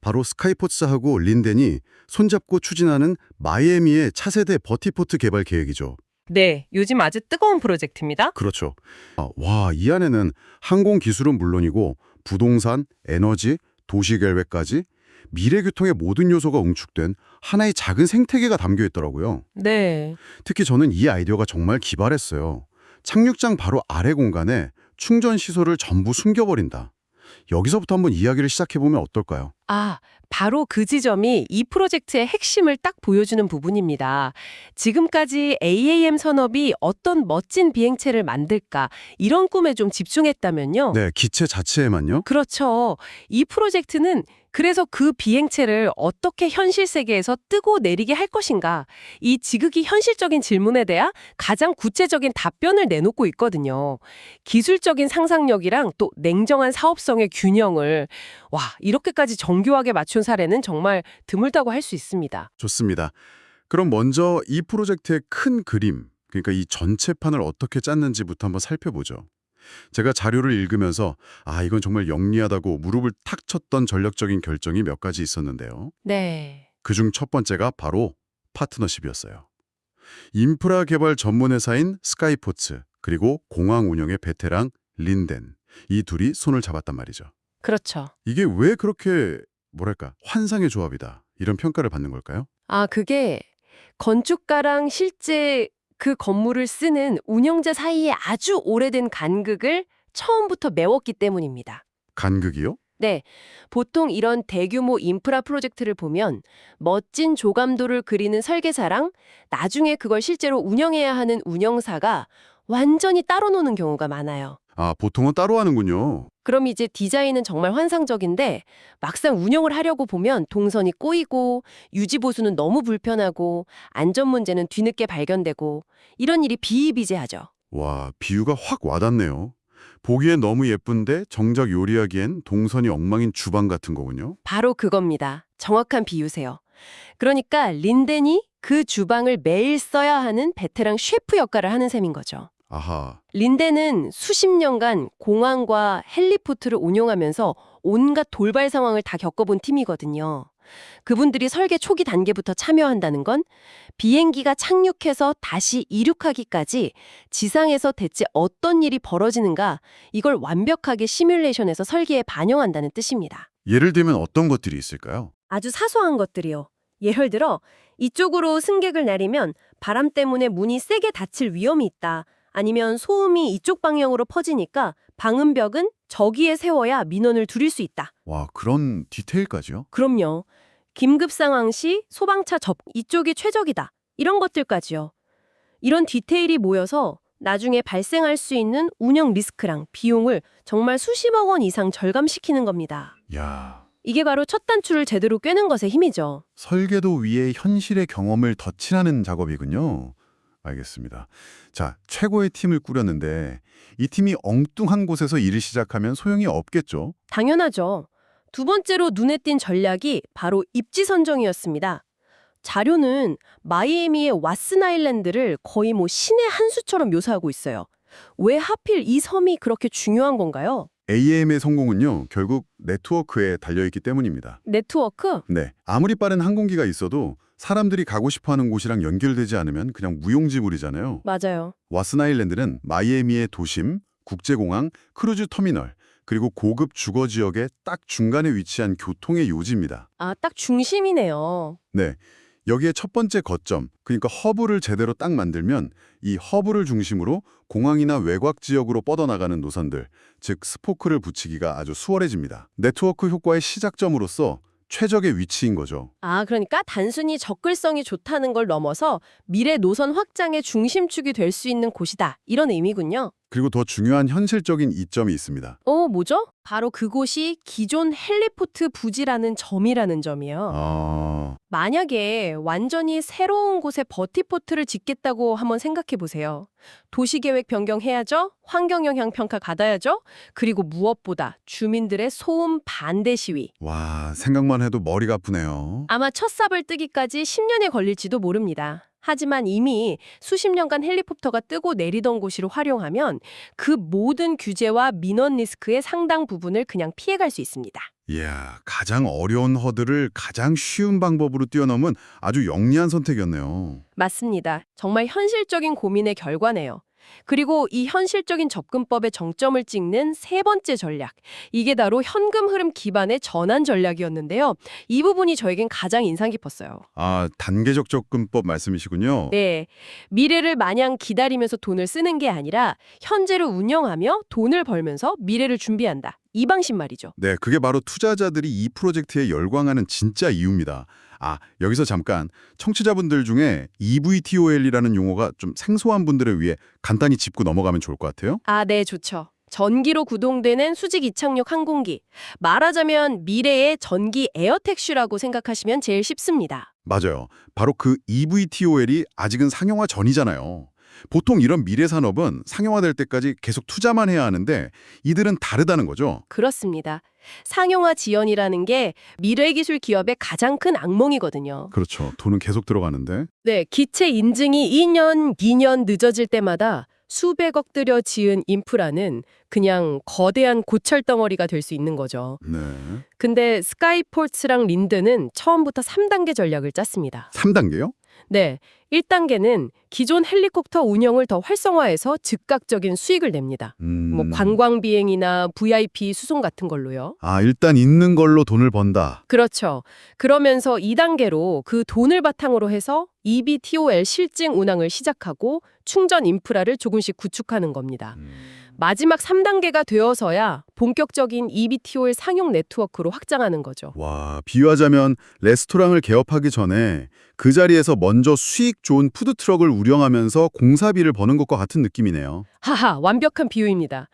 바로 스카이포츠하고 린덴이 손잡고 추진하는 마이애미의 차세대 버티포트 개발 계획이죠. 네, 요즘 아주 뜨거운 프로젝트입니다. 그렇죠. 와, 이 안에는 항공 기술은 물론이고 부동산, 에너지, 도시 계획까지 미래 교통의 모든 요소가 응축된 하나의 작은 생태계가 담겨 있더라고요. 네. 특히 저는 이 아이디어가 정말 기발했어요. 착륙장 바로 아래 공간에 충전 시설을 전부 숨겨버린다. 여기서부터 한번 이야기를 시작해보면 어떨까요? 아, 바로 그 지점이 이 프로젝트의 핵심을 딱 보여주는 부분입니다. 지금까지 AAM 산업이 어떤 멋진 비행체를 만들까 이런 꿈에 좀 집중했다면요. 네, 기체 자체에만요? 그렇죠. 이 프로젝트는 그래서 그 비행체를 어떻게 현실 세계에서 뜨고 내리게 할 것인가, 이 지극히 현실적인 질문에 대한 가장 구체적인 답변을 내놓고 있거든요. 기술적인 상상력이랑 또 냉정한 사업성의 균형을 이렇게까지 정교하게 맞춘 사례는 정말 드물다고 할 수 있습니다. 좋습니다. 그럼 먼저 이 프로젝트의 큰 그림, 그러니까 이 전체판을 어떻게 짰는지부터 한번 살펴보죠. 제가 자료를 읽으면서 이건 정말 영리하다고 무릎을 탁 쳤던 전략적인 결정이 몇 가지 있었는데요. 네. 그중 첫 번째가 바로 파트너십이었어요. 인프라 개발 전문 회사인 스카이포츠, 그리고 공항 운영의 베테랑 린덴, 이 둘이 손을 잡았단 말이죠. 그렇죠. 이게 왜 그렇게 환상의 조합이다 이런 평가를 받는 걸까요? 그게 건축가랑 실제 그 건물을 쓰는 운영자 사이에 아주 오래된 간극을 처음부터 메웠기 때문입니다. 간극이요? 네, 보통 이런 대규모 인프라 프로젝트를 보면 멋진 조감도를 그리는 설계사랑 나중에 그걸 실제로 운영해야 하는 운영사가 완전히 따로 노는 경우가 많아요. 보통은 따로 하는군요. 그럼 이제 디자인은 정말 환상적인데 막상 운영을 하려고 보면 동선이 꼬이고 유지 보수는 너무 불편하고 안전 문제는 뒤늦게 발견되고 이런 일이 비일비재하죠. 와, 비유가 확 와닿네요. 보기엔 너무 예쁜데 정작 요리하기엔 동선이 엉망인 주방 같은 거군요. 바로 그겁니다. 정확한 비유세요. 그러니까 린덴이 그 주방을 매일 써야 하는 베테랑 셰프 역할을 하는 셈인 거죠. 아하, 린덴은 수십 년간 공항과 헬리포트를 운용하면서 온갖 돌발 상황을 다 겪어본 팀이거든요. 그분들이 설계 초기 단계부터 참여한다는 건 비행기가 착륙해서 다시 이륙하기까지 지상에서 대체 어떤 일이 벌어지는가 이걸 완벽하게 시뮬레이션해서 설계에 반영한다는 뜻입니다. 예를 들면 어떤 것들이 있을까요? 아주 사소한 것들이요. 예를 들어 이쪽으로 승객을 내리면 바람 때문에 문이 세게 닫힐 위험이 있다. 아니면 소음이 이쪽 방향으로 퍼지니까 방음벽은 저기에 세워야 민원을 줄일 수 있다. 와, 그런 디테일까지요? 그럼요. 긴급 상황 시 소방차 이쪽이 최적이다. 이런 것들까지요. 이런 디테일이 모여서 나중에 발생할 수 있는 운영 리스크랑 비용을 정말 수십억 원 이상 절감시키는 겁니다. 야, 이게 바로 첫 단추를 제대로 꿰는 것의 힘이죠. 설계도 위에 현실의 경험을 덧칠하는 작업이군요. 알겠습니다. 자, 최고의 팀을 꾸렸는데 이 팀이 엉뚱한 곳에서 일을 시작하면 소용이 없겠죠? 당연하죠. 두 번째로 눈에 띈 전략이 바로 입지 선정이었습니다. 자료는 마이애미의 왓슨 아일랜드를 거의 신의 한 수처럼 묘사하고 있어요. 왜 하필 이 섬이 그렇게 중요한 건가요? AM의 성공은요, 결국 네트워크에 달려있기 때문입니다. 네트워크? 네, 아무리 빠른 항공기가 있어도 사람들이 가고 싶어하는 곳이랑 연결되지 않으면 그냥 무용지물이잖아요. 맞아요. 왓슨 아일랜드는 마이애미의 도심, 국제공항, 크루즈 터미널, 그리고 고급 주거 지역의 딱 중간에 위치한 교통의 요지입니다. 딱 중심이네요. 네, 여기에 첫 번째 거점, 그러니까 허브를 제대로 딱 만들면 이 허브를 중심으로 공항이나 외곽 지역으로 뻗어나가는 노선들, 즉 스포크를 붙이기가 아주 수월해집니다. 네트워크 효과의 시작점으로서 최적의 위치인 거죠. 그러니까 단순히 접근성이 좋다는 걸 넘어서 미래 노선 확장의 중심축이 될 수 있는 곳이다. 이런 의미군요. 그리고 더 중요한 현실적인 이점이 있습니다. 뭐죠? 바로 그곳이 기존 헬리포트 부지라는 점이라는 점이요. 만약에 완전히 새로운 곳에 버티포트를 짓겠다고 한번 생각해 보세요. 도시계획 변경해야죠. 환경영향 평가 받아야죠. 그리고 무엇보다 주민들의 소음 반대 시위. 와, 생각만 해도 머리가 아프네요. 아마 첫 삽을 뜨기까지 10년에 걸릴지도 모릅니다. 하지만 이미 수십 년간 헬리콥터가 뜨고 내리던 곳으로 활용하면 그 모든 규제와 민원 리스크의 상당 부분을 그냥 피해갈 수 있습니다. 이야, 가장 어려운 허들을 가장 쉬운 방법으로 뛰어넘은 아주 영리한 선택이었네요. 맞습니다. 정말 현실적인 고민의 결과네요. 그리고 이 현실적인 접근법의 정점을 찍는 세 번째 전략. 이게 바로 현금 흐름 기반의 전환 전략이었는데요. 이 부분이 저에겐 가장 인상 깊었어요. 아, 단계적 접근법 말씀이시군요. 네. 미래를 마냥 기다리면서 돈을 쓰는 게 아니라 현재를 운영하며 돈을 벌면서 미래를 준비한다. 이 방식 말이죠. 네, 그게 바로 투자자들이 이 프로젝트에 열광하는 진짜 이유입니다. 아, 여기서 잠깐 청취자분들 중에 EVTOL이라는 용어가 좀 생소한 분들을 위해 간단히 짚고 넘어가면 좋을 것 같아요. 아, 네, 좋죠. 전기로 구동되는 수직 이착륙 항공기. 말하자면 미래의 전기 에어택시라고 생각하시면 제일 쉽습니다. 맞아요. 바로 그 EVTOL이 아직은 상용화 전이잖아요. 보통 이런 미래 산업은 상용화될 때까지 계속 투자만 해야 하는데 이들은 다르다는 거죠. 그렇습니다. 상용화 지연이라는 게 미래 기술 기업의 가장 큰 악몽이거든요. 그렇죠. 돈은 계속 들어가는데. 네, 기체 인증이 2년, 2년 늦어질 때마다 수백억 들여 지은 인프라는 그냥 거대한 고철 덩어리가 될 수 있는 거죠. 네. 근데 스카이포츠랑 린드는 처음부터 3단계 전략을 짰습니다. 3단계요? 네, 1단계는 기존 헬리콥터 운영을 더 활성화해서 즉각적인 수익을 냅니다. 뭐 관광 비행이나 VIP 수송 같은 걸로요. 아, 일단 있는 걸로 돈을 번다. 그렇죠. 그러면서 2단계로 그 돈을 바탕으로 해서 EVTOL 실증 운항을 시작하고 충전 인프라를 조금씩 구축하는 겁니다. 마지막 3단계가 되어서야 본격적인 EVTOL 상용 네트워크로 확장하는 거죠. 와, 비유하자면 레스토랑을 개업하기 전에 그 자리에서 먼저 수익 좋은 푸드트럭을 운영하면서 공사비를 버는 것과 같은 느낌이네요. 하하, 완벽한 비유입니다.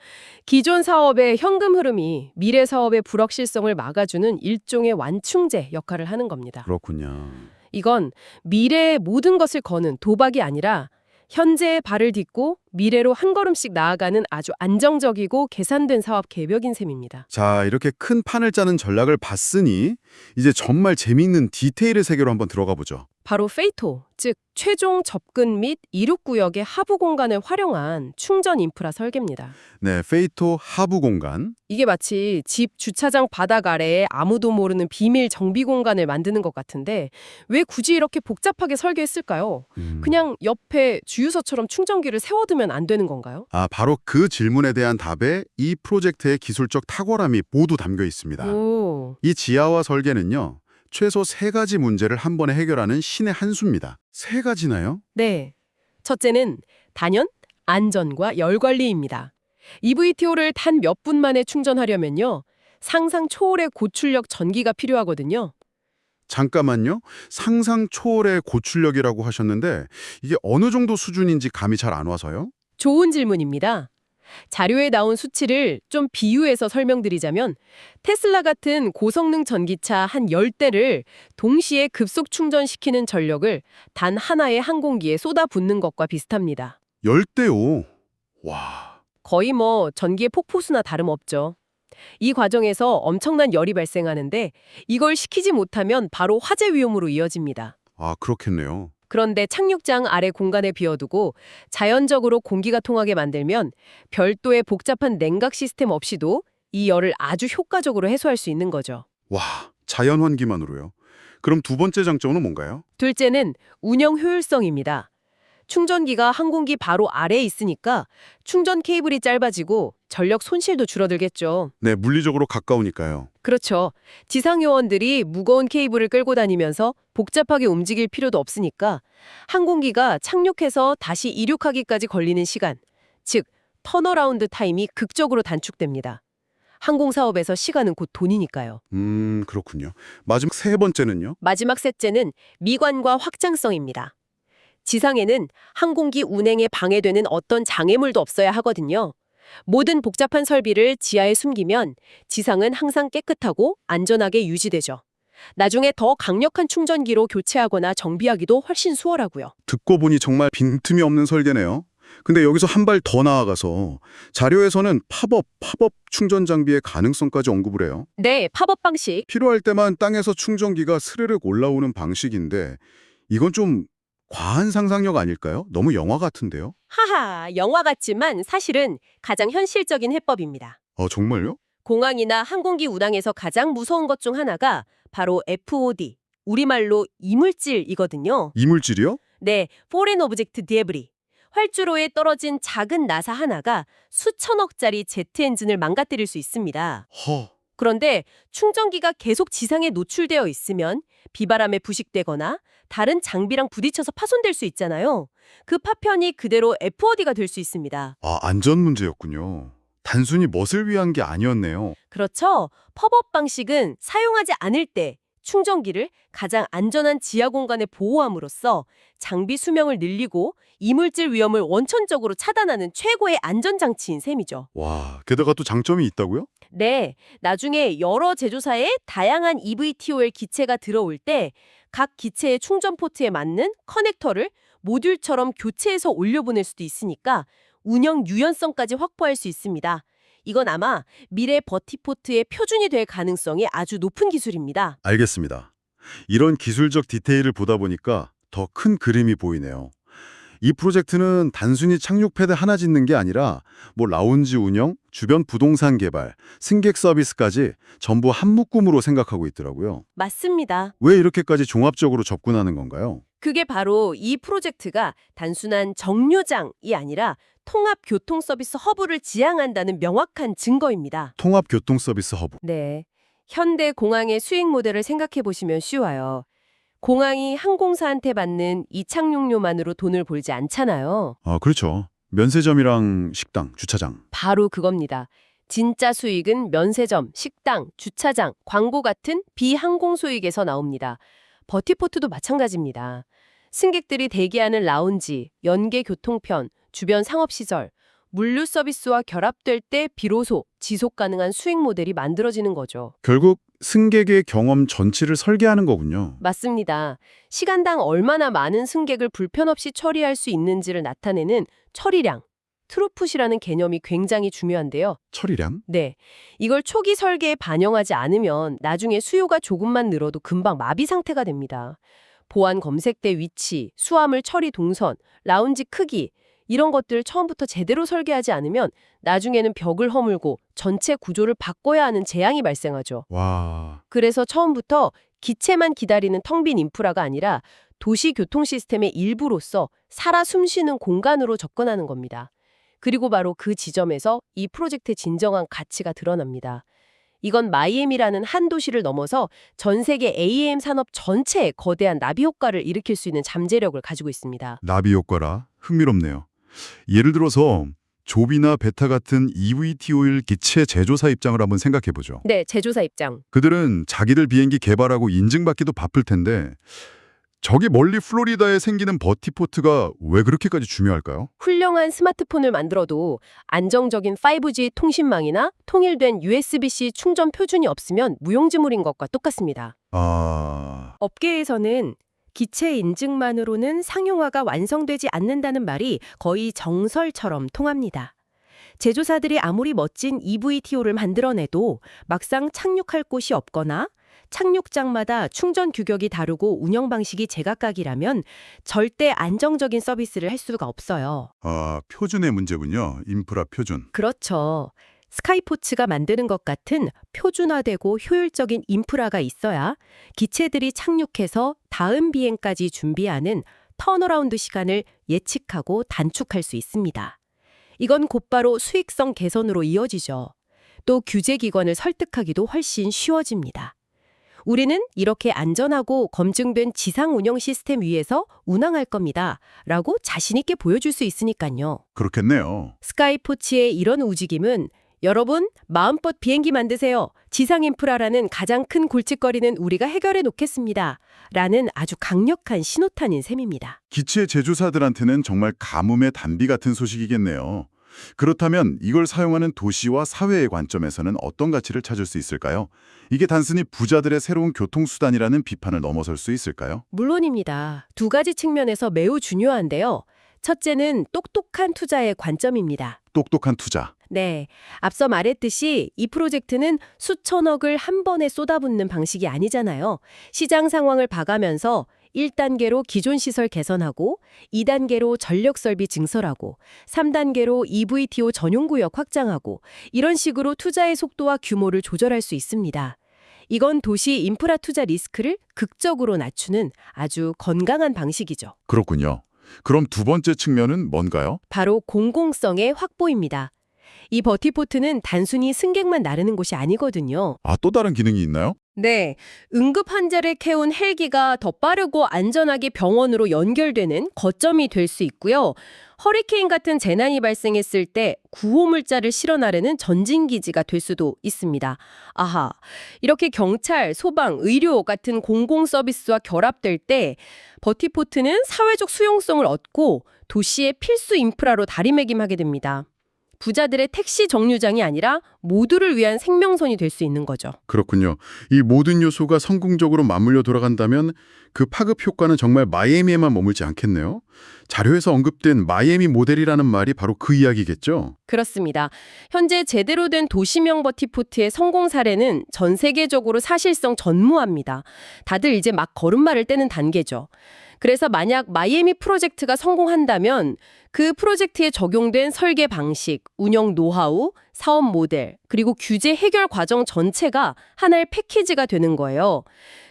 기존 사업의 현금 흐름이 미래 사업의 불확실성을 막아주는 일종의 완충제 역할을 하는 겁니다. 그렇군요. 이건 미래의 모든 것을 거는 도박이 아니라 현재의 발을 딛고 미래로 한 걸음씩 나아가는 아주 안정적이고 계산된 사업 계획인 셈입니다. 자, 이렇게 큰 판을 짜는 전략을 봤으니 이제 정말 재미있는 디테일의 세계로 한번 들어가 보죠. 바로 페이토, 즉 최종 접근 및 이륙 구역의 하부 공간을 활용한 충전 인프라 설계입니다. 네, 페이토 하부 공간. 이게 마치 집 주차장 바닥 아래에 아무도 모르는 비밀 정비 공간을 만드는 것 같은데 왜 굳이 이렇게 복잡하게 설계했을까요? 그냥 옆에 주유소처럼 충전기를 세워두면 안 되는 건가요? 아, 바로 그 질문에 대한 답에 이 프로젝트의 기술적 탁월함이 모두 담겨 있습니다. 오. 이 지하화 설계는요, 최소 3가지 문제를 한 번에 해결하는 신의 한 수입니다. 3가지나요? 네. 첫째는 단연 안전과 열 관리입니다. EVTO를 단 몇 분 만에 충전하려면요. 상상 초월의 고출력 전기가 필요하거든요. 잠깐만요. 상상 초월의 고출력이라고 하셨는데 이게 어느 정도 수준인지 감이 잘 안 와서요? 좋은 질문입니다. 자료에 나온 수치를 좀 비유해서 설명드리자면 테슬라 같은 고성능 전기차 한 10대를 동시에 급속 충전시키는 전력을 단 하나의 항공기에 쏟아붓는 것과 비슷합니다. 10대요. 와. 거의 뭐 전기의 폭포수나 다름없죠. 이 과정에서 엄청난 열이 발생하는데 이걸 식히지 못하면 바로 화재 위험으로 이어집니다. 아, 그렇겠네요. 그런데 착륙장 아래 공간에 비워두고 자연적으로 공기가 통하게 만들면 별도의 복잡한 냉각 시스템 없이도 이 열을 아주 효과적으로 해소할 수 있는 거죠. 와, 자연 환기만으로요. 그럼 두 번째 장점은 뭔가요? 둘째는 운영 효율성입니다. 충전기가 항공기 바로 아래에 있으니까 충전 케이블이 짧아지고 전력 손실도 줄어들겠죠. 네, 물리적으로 가까우니까요. 그렇죠. 지상 요원들이 무거운 케이블을 끌고 다니면서 복잡하게 움직일 필요도 없으니까 항공기가 착륙해서 다시 이륙하기까지 걸리는 시간, 즉 턴어라운드 타임이 극적으로 단축됩니다. 항공사업에서 시간은 곧 돈이니까요. 그렇군요. 마지막 3번째는요? 마지막 셋째는 미관과 확장성입니다. 지상에는 항공기 운행에 방해되는 어떤 장애물도 없어야 하거든요. 모든 복잡한 설비를 지하에 숨기면 지상은 항상 깨끗하고 안전하게 유지되죠. 나중에 더 강력한 충전기로 교체하거나 정비하기도 훨씬 수월하고요. 듣고 보니 정말 빈틈이 없는 설계네요. 근데 여기서 한 발 더 나아가서 자료에서는 팝업 충전 장비의 가능성까지 언급을 해요. 네, 팝업 방식. 필요할 때만 땅에서 충전기가 스르륵 올라오는 방식인데 이건 좀 과한 상상력 아닐까요? 너무 영화 같은데요? 하하, 영화 같지만 사실은 가장 현실적인 해법입니다. 정말요? 공항이나 항공기 운항에서 가장 무서운 것 중 하나가 바로 FOD, 우리말로 이물질이거든요. 이물질이요? 네, Foreign Object Debris. 활주로에 떨어진 작은 나사 하나가 수천억짜리 제트 엔진을 망가뜨릴 수 있습니다. 그런데 충전기가 계속 지상에 노출되어 있으면 비바람에 부식되거나 다른 장비랑 부딪혀서 파손될 수 있잖아요. 그 파편이 그대로 FOD가 될 수 있습니다. 안전 문제였군요. 단순히 멋을 위한 게 아니었네요. 그렇죠. 팝업 방식은 사용하지 않을 때 충전기를 가장 안전한 지하 공간에 보호함으로써 장비 수명을 늘리고 이물질 위험을 원천적으로 차단하는 최고의 안전장치인 셈이죠. 와, 게다가 또 장점이 있다고요? 네, 나중에 여러 제조사의 다양한 EVTOL 기체가 들어올 때 각 기체의 충전 포트에 맞는 커넥터를 모듈처럼 교체해서 올려보낼 수도 있으니까 운영 유연성까지 확보할 수 있습니다. 이건 아마 미래 버티포트의 표준이 될 가능성이 아주 높은 기술입니다. 알겠습니다. 이런 기술적 디테일을 보다 보니까 더 큰 그림이 보이네요. 이 프로젝트는 단순히 착륙 패드 하나 짓는 게 아니라 라운지 운영, 주변 부동산 개발, 승객 서비스까지 전부 한 묶음으로 생각하고 있더라고요. 맞습니다. 왜 이렇게까지 종합적으로 접근하는 건가요? 그게 바로 이 프로젝트가 단순한 정류장이 아니라 통합 교통 서비스 허브를 지향한다는 명확한 증거입니다. 통합 교통 서비스 허브. 네. 현대 공항의 수익 모델을 생각해 보시면 쉬워요. 공항이 항공사한테 받는 이착륙료만으로 돈을 벌지 않잖아요. 그렇죠. 면세점이랑 식당, 주차장. 바로 그겁니다. 진짜 수익은 면세점, 식당, 주차장, 광고 같은 비항공 수익에서 나옵니다. 버티포트도 마찬가지입니다. 승객들이 대기하는 라운지, 연계 교통편, 주변 상업시설, 물류 서비스와 결합될 때 비로소 지속 가능한 수익 모델이 만들어지는 거죠. 결국 승객의 경험 전체를 설계하는 거군요. 맞습니다. 시간당 얼마나 많은 승객을 불편 없이 처리할 수 있는지를 나타내는 처리량, 트루풋이라는 개념이 굉장히 중요한데요. 처리량? 네, 이걸 초기 설계에 반영하지 않으면 나중에 수요가 조금만 늘어도 금방 마비 상태가 됩니다. 보안 검색대 위치, 수화물 처리 동선, 라운지 크기 이런 것들 처음부터 제대로 설계하지 않으면 나중에는 벽을 허물고 전체 구조를 바꿔야 하는 재앙이 발생하죠. 와, 그래서 처음부터 기체만 기다리는 텅 빈 인프라가 아니라 도시 교통 시스템의 일부로서 살아 숨쉬는 공간으로 접근하는 겁니다. 그리고 바로 그 지점에서 이 프로젝트의 진정한 가치가 드러납니다. 이건 마이애미라는 한 도시를 넘어서 전 세계 AAM 산업 전체에 거대한 나비 효과를 일으킬 수 있는 잠재력을 가지고 있습니다. 나비 효과라 흥미롭네요. 예를 들어서 조비나 베타 같은 EVTOL 기체 제조사 입장을 한번 생각해 보죠. 네, 제조사 입장. 그들은 자기들 비행기 개발하고 인증받기도 바쁠 텐데 저기 멀리 플로리다에 생기는 버티포트가 왜 그렇게까지 중요할까요? 훌륭한 스마트폰을 만들어도 안정적인 5G 통신망이나 통일된 USB-C 충전 표준이 없으면 무용지물인 것과 똑같습니다. 업계에서는 기체 인증만으로는 상용화가 완성되지 않는다는 말이 거의 정설처럼 통합니다. 제조사들이 아무리 멋진 EVTO를 만들어내도 막상 착륙할 곳이 없거나 착륙장마다 충전 규격이 다르고 운영 방식이 제각각이라면 절대 안정적인 서비스를 할 수가 없어요. 표준의 문제군요. 인프라 표준. 그렇죠. 스카이포츠가 만드는 것 같은 표준화되고 효율적인 인프라가 있어야 기체들이 착륙해서 다음 비행까지 준비하는 턴어라운드 시간을 예측하고 단축할 수 있습니다. 이건 곧바로 수익성 개선으로 이어지죠. 또 규제기관을 설득하기도 훨씬 쉬워집니다. 우리는 이렇게 안전하고 검증된 지상 운영 시스템 위에서 운항할 겁니다. 라고 자신 있게 보여줄 수 있으니까요. 그렇겠네요. 스카이포츠의 이런 움직임은 여러분 마음껏 비행기 만드세요. 지상 인프라라는 가장 큰 골칫거리는 우리가 해결해 놓겠습니다. 라는 아주 강력한 신호탄인 셈입니다. 기체 제조사들한테는 정말 가뭄의 단비 같은 소식이겠네요. 그렇다면 이걸 사용하는 도시와 사회의 관점에서는 어떤 가치를 찾을 수 있을까요? 이게 단순히 부자들의 새로운 교통수단이라는 비판을 넘어설 수 있을까요? 물론입니다. 두 가지 측면에서 매우 중요한데요. 첫째는 똑똑한 투자의 관점입니다. 똑똑한 투자. 네, 앞서 말했듯이 이 프로젝트는 수천억을 한 번에 쏟아붓는 방식이 아니잖아요. 시장 상황을 봐가면서 1단계로 기존 시설 개선하고 2단계로 전력 설비 증설하고 3단계로 EVTO 전용 구역 확장하고 이런 식으로 투자의 속도와 규모를 조절할 수 있습니다. 이건 도시 인프라 투자 리스크를 극적으로 낮추는 아주 건강한 방식이죠. 그렇군요. 그럼 두 번째 측면은 뭔가요? 바로 공공성의 확보입니다. 이 버티포트는 단순히 승객만 나르는 곳이 아니거든요. 아, 또 다른 기능이 있나요? 네, 응급 환자를 캐온 헬기가 더 빠르고 안전하게 병원으로 연결되는 거점이 될 수 있고요. 허리케인 같은 재난이 발생했을 때 구호물자를 실어 나르는 전진기지가 될 수도 있습니다. 아하, 이렇게 경찰, 소방, 의료 같은 공공 서비스와 결합될 때 버티포트는 사회적 수용성을 얻고 도시의 필수 인프라로 자리매김하게 됩니다. 부자들의 택시 정류장이 아니라 모두를 위한 생명선이 될 수 있는 거죠. 그렇군요. 이 모든 요소가 성공적으로 맞물려 돌아간다면 그 파급 효과는 정말 마이애미에만 머물지 않겠네요. 자료에서 언급된 마이애미 모델이라는 말이 바로 그 이야기겠죠? 그렇습니다. 현재 제대로 된 도시명 버티포트의 성공 사례는 전 세계적으로 사실상 전무합니다. 다들 이제 막 걸음마를 떼는 단계죠. 그래서 만약 마이애미 프로젝트가 성공한다면 그 프로젝트에 적용된 설계 방식, 운영 노하우, 사업 모델, 그리고 규제 해결 과정 전체가 하나의 패키지가 되는 거예요.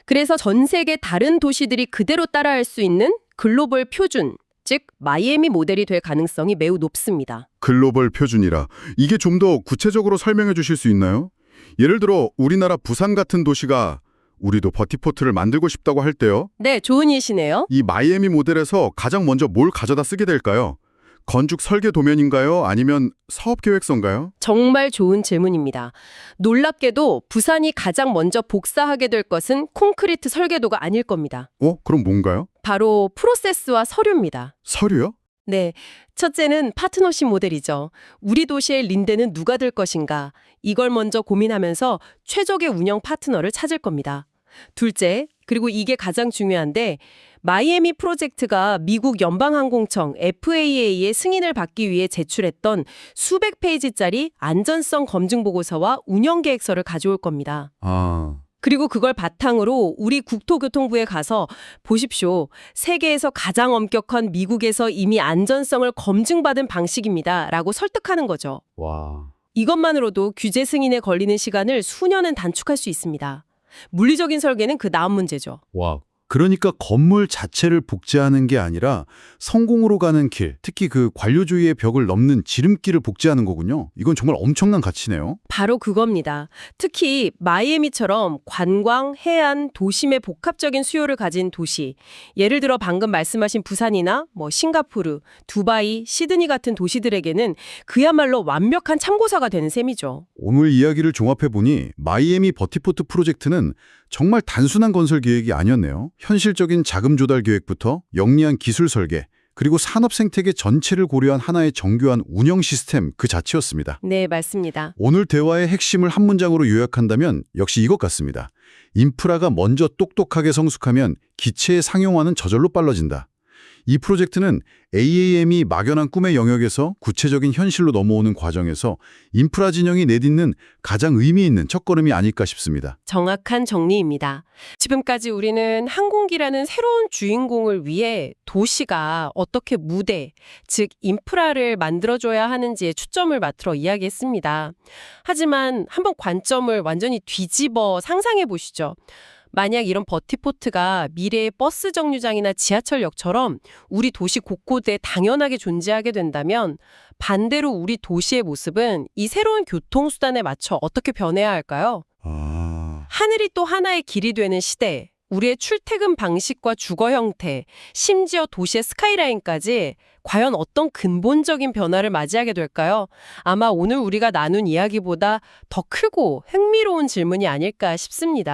그래서 전 세계 다른 도시들이 그대로 따라할 수 있는 글로벌 표준, 즉 마이애미 모델이 될 가능성이 매우 높습니다. 글로벌 표준이라. 이게 좀 더 구체적으로 설명해 주실 수 있나요? 예를 들어 우리나라 부산 같은 도시가 우리도 버티포트를 만들고 싶다고 할 때요. 네, 좋은 예시네요. 이 마이애미 모델에서 가장 먼저 뭘 가져다 쓰게 될까요? 건축 설계 도면인가요? 아니면 사업 계획서인가요? 정말 좋은 질문입니다. 놀랍게도 부산이 가장 먼저 복사하게 될 것은 콘크리트 설계도가 아닐 겁니다. 그럼 뭔가요? 바로 프로세스와 서류입니다. 서류요? 네, 첫째는 파트너십 모델이죠. 우리 도시의 린대는 누가 될 것인가? 이걸 먼저 고민하면서 최적의 운영 파트너를 찾을 겁니다. 둘째, 그리고 이게 가장 중요한데 마이애미 프로젝트가 미국 연방항공청 FAA의 승인을 받기 위해 제출했던 수백 페이지짜리 안전성 검증 보고서와 운영 계획서를 가져올 겁니다. 그리고 그걸 바탕으로 우리 국토교통부에 가서 보십시오. 세계에서 가장 엄격한 미국에서 이미 안전성을 검증받은 방식입니다. 라고 설득하는 거죠. 와. 이것만으로도 규제 승인에 걸리는 시간을 수년은 단축할 수 있습니다. 물리적인 설계는 그 다음 문제죠. 와. 그러니까 건물 자체를 복제하는 게 아니라 성공으로 가는 길, 특히 그 관료주의의 벽을 넘는 지름길을 복제하는 거군요. 이건 정말 엄청난 가치네요. 바로 그겁니다. 특히 마이애미처럼 관광, 해안, 도심의 복합적인 수요를 가진 도시, 예를 들어 방금 말씀하신 부산이나 싱가포르, 두바이, 시드니 같은 도시들에게는 그야말로 완벽한 참고사가 되는 셈이죠. 오늘 이야기를 종합해보니 마이애미 버티포트 프로젝트는 정말 단순한 건설 계획이 아니었네요. 현실적인 자금 조달 계획부터 영리한 기술 설계, 그리고 산업 생태계 전체를 고려한 하나의 정교한 운영 시스템 그 자체였습니다. 네, 맞습니다. 오늘 대화의 핵심을 한 문장으로 요약한다면 역시 이것 같습니다. 인프라가 먼저 똑똑하게 성숙하면 기체의 상용화는 저절로 빨라진다. 이 프로젝트는 AAM이 막연한 꿈의 영역에서 구체적인 현실로 넘어오는 과정에서 인프라 진영이 내딛는 가장 의미 있는 첫걸음이 아닐까 싶습니다. 정확한 정리입니다. 지금까지 우리는 항공기라는 새로운 주인공을 위해 도시가 어떻게 무대, 즉 인프라를 만들어줘야 하는지에 초점을 맞춰 이야기했습니다. 하지만 한번 관점을 완전히 뒤집어 상상해 보시죠. 만약 이런 버티포트가 미래의 버스 정류장이나 지하철역처럼 우리 도시 곳곳에 당연하게 존재하게 된다면 반대로 우리 도시의 모습은 이 새로운 교통수단에 맞춰 어떻게 변해야 할까요? 하늘이 또 하나의 길이 되는 시대, 우리의 출퇴근 방식과 주거 형태, 심지어 도시의 스카이라인까지 과연 어떤 근본적인 변화를 맞이하게 될까요? 아마 오늘 우리가 나눈 이야기보다 더 크고 흥미로운 질문이 아닐까 싶습니다.